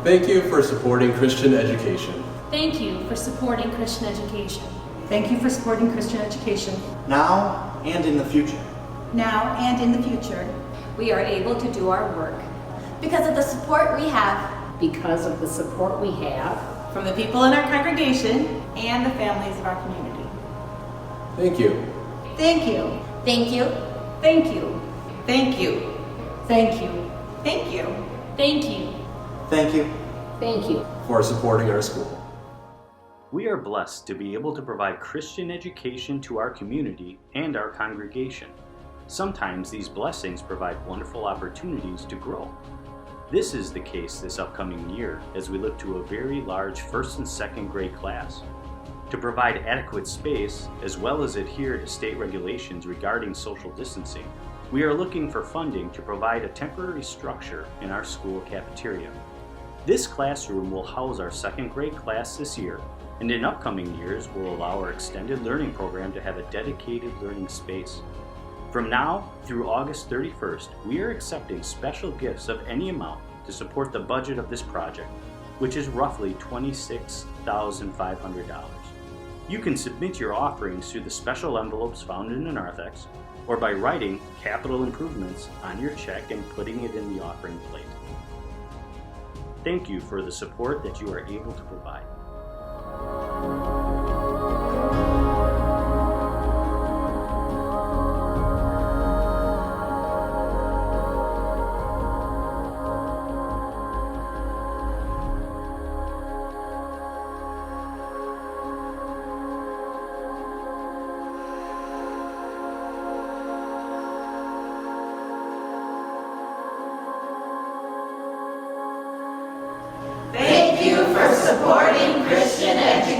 Thank you for supporting Christian education. Thank you for supporting Christian education. Thank you for supporting Christian education. Now and in the future. Now and in the future. We are able to do our work because of the support we have. Because of the support we have From the people in our congregation and the families of our community. Thank you. Thank you. Thank you. Thank you. Thank you. thank you. Thank you. Thank you. Thank you. Thank you. For supporting our school. We are blessed to be able to provide Christian education to our community and our congregation. Sometimes these blessings provide wonderful opportunities to grow. This is the case this upcoming year as we look to a very large first and second grade class. To provide adequate space, as well as adhere to state regulations regarding social distancing, we are looking for funding to provide a temporary structure in our school cafeteria. This classroom will house our second grade class this year, and in upcoming years will allow our extended learning program to have a dedicated learning space. From now through August 31st, we are accepting special gifts of any amount to support the budget of this project, which is roughly $26,500. You can submit your offerings through the special envelopes found in the narthex, or by writing capital improvements on your check and putting it in the offering plate. Thank you for the support that you are able to provide. Thank you for supporting Christian education.